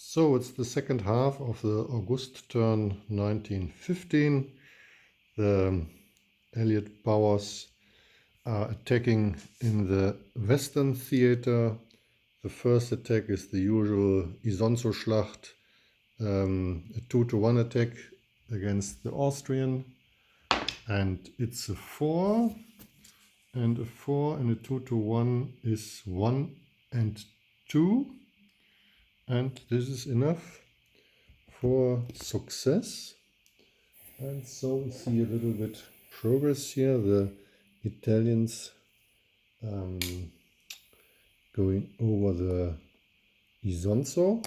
So it's the second half of the August turn 1915. The Allied powers are attacking in the Western Theater. The first attack is the usual Isonzo-Schlacht, a 2-to-1 attack against the Austrian. And it's a 4. And a 4 and a 2-to-1 is 1 and 2. And this is enough for success. And so we see a little bit progress here. The Italians going over the Isonzo.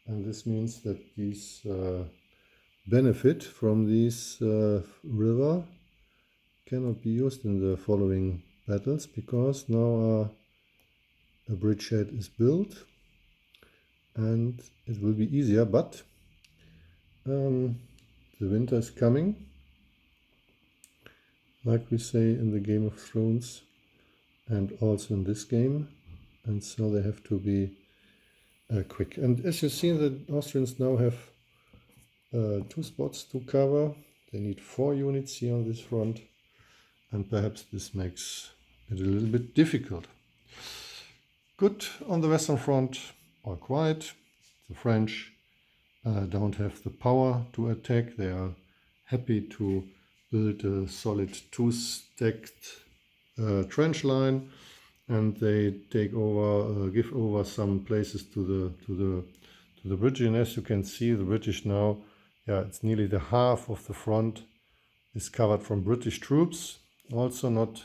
And this means that these benefit from this river cannot be used in the following battles because now a bridgehead is built and it will be easier, but the winter is coming, like we say in the Game of Thrones and also in this game, and so they have to be quick. And as you see, the Austrians now have 2 spots to cover. They need 4 units here on this front, and perhaps this makes it a little bit difficult. Good on the Western Front, all quiet. The French don't have the power to attack. They are happy to build a solid 2-stacked trench line, and they take over, give over some places to the British. And as you can see, the British now, it's nearly the half of the front is covered from British troops. Also not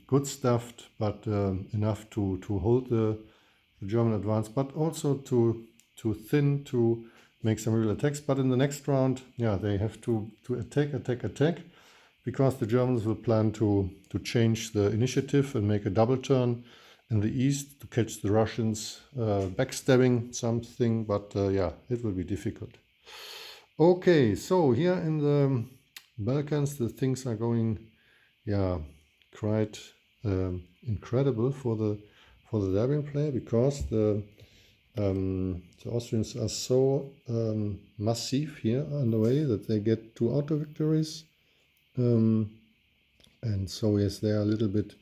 good stuffed, but enough to hold the German advance, but also too thin to make some real attacks. But in the next round, they have to attack, because the Germans will plan to change the initiative and make a double turn in the east to catch the Russians backstabbing something, but it will be difficult. Okay, so here in the Balkans, the things are going quite incredible for the Serbian player, because the Austrians are so massive here on the way that they get 2 auto victories, and so yes, they are a little bit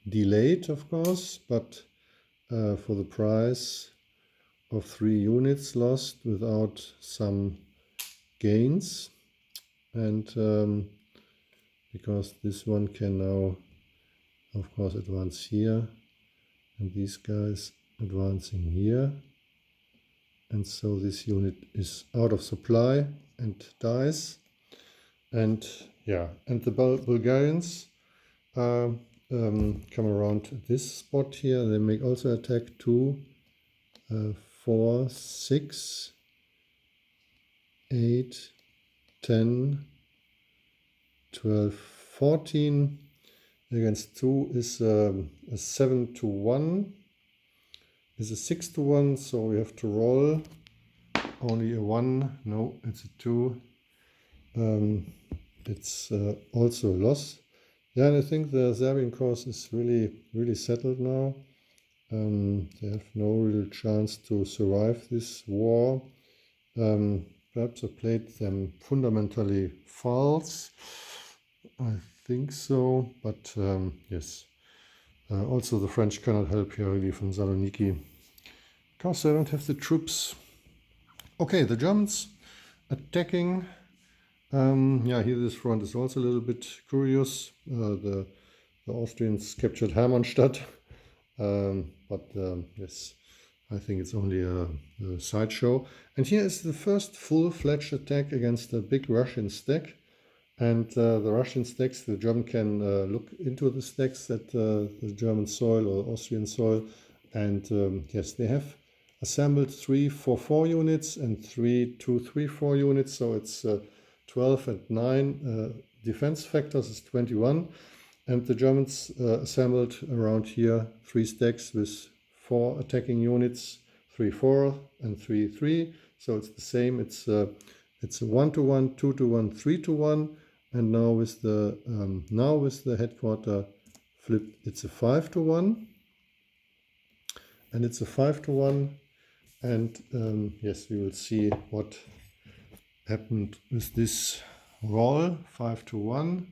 delayed, of course, but for the price of 3 units lost without some gains, and because this one can now, of course, advance here, and these guys advancing here, and so this unit is out of supply and dies. And the Bulgarians come around this spot here. They make also attack 2, 4, 6, 8, 10, 12, 14. Against 2 is a 7-to-1, is a 6-to-1, so we have to roll. Only a 1, no, it's a 2. It's also a loss. And I think the Serbian cause is really settled now. They have no real chance to survive this war. Perhaps I played them fundamentally false. I think so, but yes. Also the French cannot help here really from Saloniki, because they don't have the troops. Okay, the Germans attacking. Here this front is also a little bit curious. The Austrians captured Hermannstadt, but yes, I think it's only a sideshow. And here is the first full-fledged attack against a big Russian stack. And the Russian stacks, the German can look into the stacks at the German soil or Austrian soil. And yes, they have assembled 3 4-4 units and 3 2-3-4 units. So it's 12 and 9. Defense factors is 21. And the Germans assembled around here 3 stacks with 4 attacking units, 3-4 and 3-3. So it's the same. It's a 1-to-1, 2-to-1, 3-to-1. And now with the headquarter flipped, it's a 5-to-1, and it's a 5-to-1 And yes, we will see what happened with this roll, 5-1.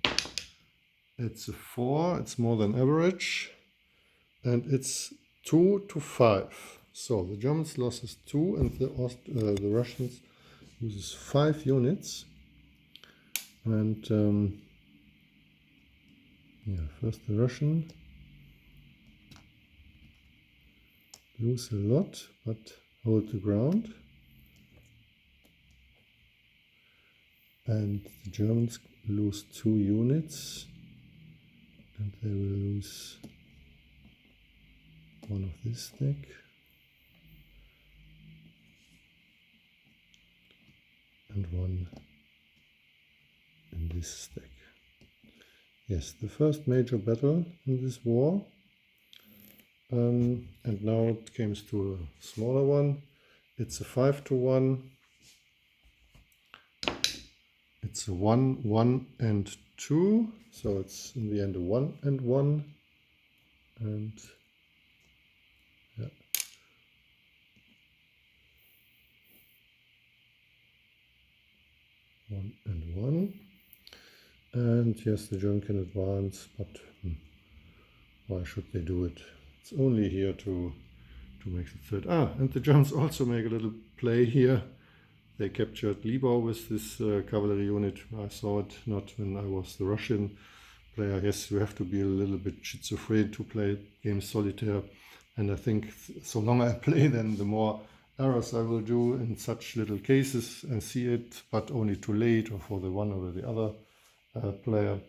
It's a 4, it's more than average, and it's 2-5. So the Germans loses 2 and the Russians loses 5 units. And yeah, first the Russian lose a lot, but hold the ground. And the Germans lose 2 units, and they will lose one of this stack. And one in this stack. Yes, the first major battle in this war. And now it comes to a smaller one. It's a 5-1. It's a 1, 1, and 2. So it's in the end a 1 and 1. And yeah. One and 1. And yes, the German can advance, but why should they do it? It's only here to make the third. And the Germans also make a little play here. They captured Libau with this cavalry unit. I saw it not when I was the Russian player. Yes, you have to be a little bit schizophrenic to play games solitaire. And I think so long I play, then the more errors I will do in such little cases and see it, but only too late or for the one or the other player.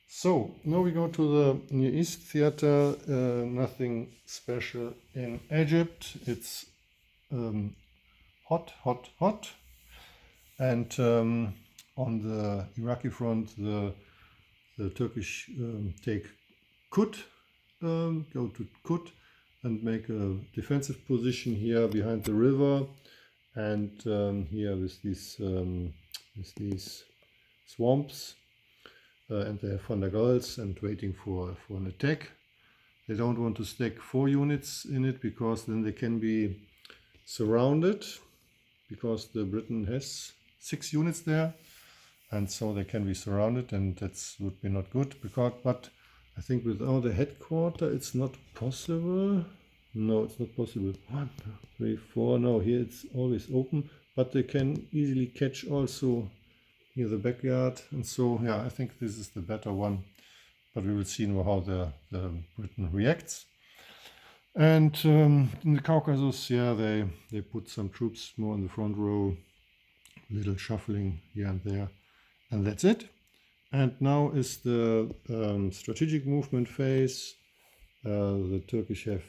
So now we go to the Near East theater. Nothing special in Egypt. It's hot, hot, hot. And on the Iraqi front, the Turkish take Kut, go to Kut and make a defensive position here behind the river. And here with these swamps. And they have Thunder Gulls and waiting for an attack. They don't want to stack 4 units in it because then they can be surrounded, because the Britain has 6 units there, and so they can be surrounded, and that would be not good. But I think without a headquarter it's not possible. No, it's not possible. 1, 2, 3, 4. No, here it's always open, but they can easily catch also near the backyard, and so yeah, I think this is the better one, but we will see now how the Britain reacts. And in the Caucasus, yeah, they put some troops more in the front row, little shuffling here and there, and that's it. And now is the strategic movement phase. The Turkish have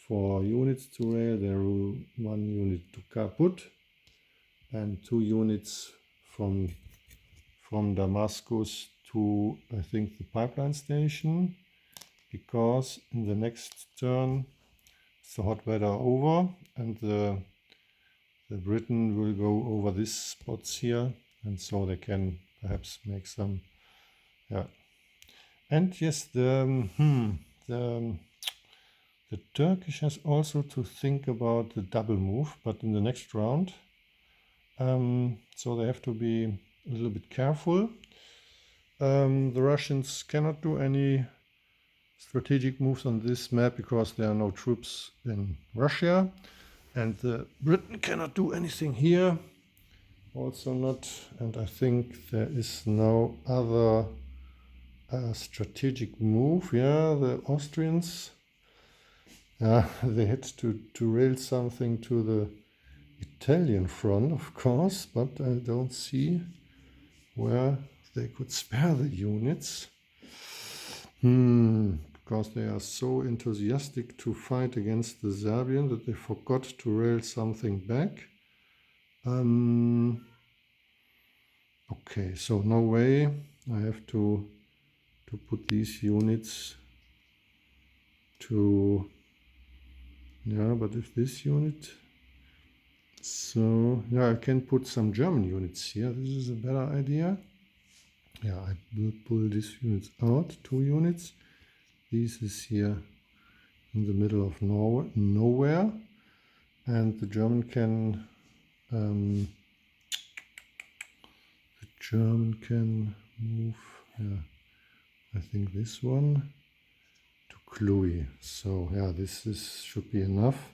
4 units to rail. There are 1 unit to Kaput and 2 units from Damascus to, I think, the pipeline station, because in the next turn it's the hot weather over, and the Britain will go over these spots here, and so they can perhaps make some, yeah. And yes, the Turkish has also to think about the double move, but in the next round, so they have to be a little bit careful. The Russians cannot do any strategic moves on this map because there are no troops in Russia, and the Britain cannot do anything here, also not. And I think there is no other strategic move. Yeah, the Austrians, they had to rail something to the Italian front, of course, but I don't see where they could spare the units. Because they are so enthusiastic to fight against the Serbian that they forgot to rail something back. Okay, so no way. I have to put these units to, yeah, but if this unit, so yeah, I can put some German units here. This is a better idea. Yeah, I will pull these units out, 2 units. This is here in the middle of nowhere. and the German can move, yeah, I think this one to GWiE. So yeah, should be enough.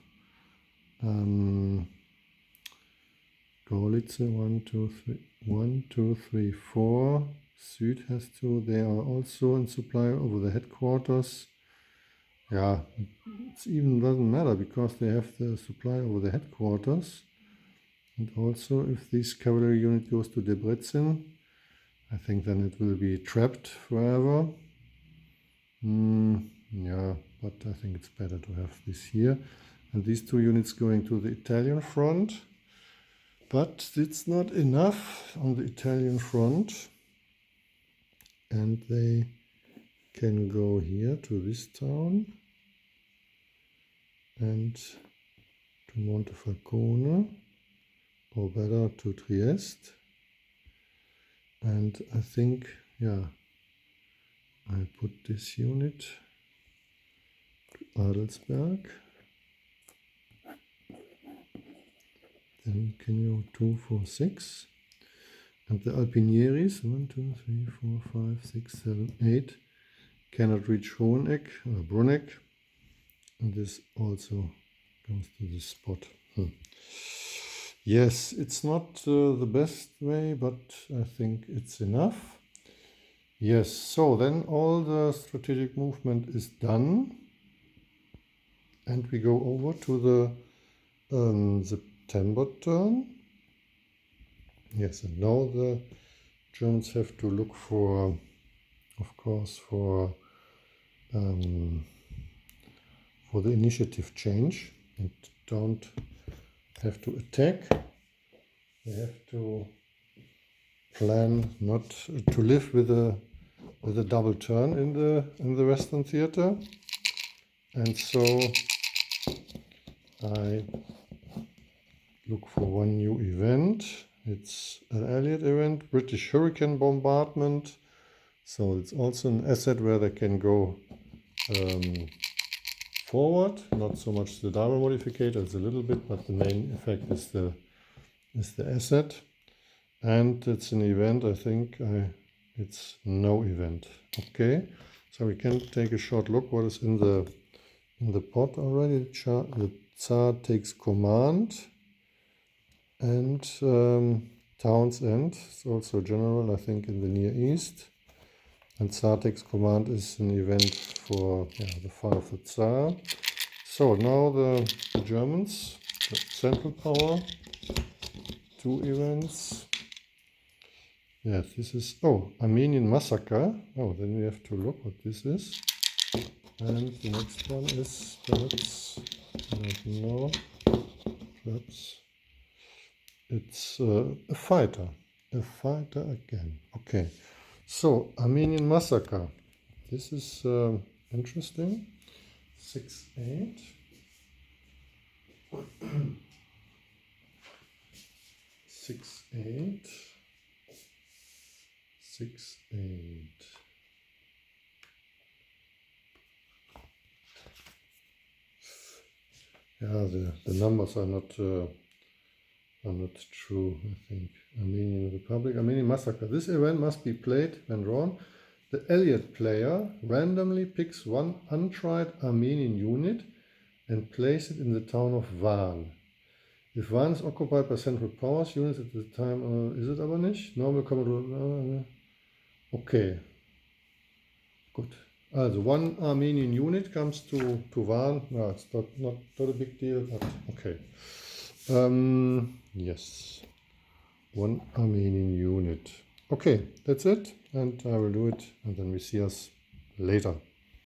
Gorlitze 1, 2, 3, 1, 2, 3, 4. Süd has to. They are also in supply over the headquarters. Yeah, it even doesn't matter because they have the supply over the headquarters. And also, if this cavalry unit goes to Debrecen, I think then it will be trapped forever. Yeah, but I think it's better to have this here. And these two units going to the Italian front. But it's not enough on the Italian front. And they can go here to this town and to Montefalcone, or better to Trieste. And I think, yeah, I put this unit to Adelsberg. Then can you 2, 4, 6. And the Alpinieris, 1, 2, 3, 4, 5, 6, 7, 8, cannot reach Hoheneck or Bruneck. And this also goes to this spot. Yes, it's not the best way, but I think it's enough. Yes, so then all the strategic movement is done. And we go over to the September turn. Yes, and now the Germans have to look for, of course, for the initiative change, and don't have to attack. They have to plan not to live with a double turn in the Western Theater, and so I look for one new event. It's an Allied event, British Hurricane Bombardment. So it's also an asset where they can go forward. Not so much the diamond modificator, it's a little bit, but the main effect is the asset. And it's an event, I think it's no event. Okay, so we can take a short look what is in the pot already. The Tsar takes command, and Townsend is also general, I think, in the Near East. And Tsar takes command is an event for the fall of the Tsar. So now the Germans, the Central Power, 2 events. Yes, this is, Armenian Massacre. Oh, then we have to look what this is. And the next one is, perhaps, I don't know, perhaps it's a fighter again. Okay, so Armenian Massacre. This is interesting. 6, 8. 6, 8. 6, 8. Yeah, the numbers are not true, I think. Armenian Republic, Armenian Massacre. This event must be played when drawn. The Allied player randomly picks one untried Armenian unit and places it in the town of Van. If Van is occupied by Central Powers units at the time, is it aber nicht? Normal Commodore. Okay, good. Also one Armenian unit comes to Van. No, it's not a big deal, but okay. Yes, one Armenian unit. Okay, that's it, and I will do it, and then we see us later.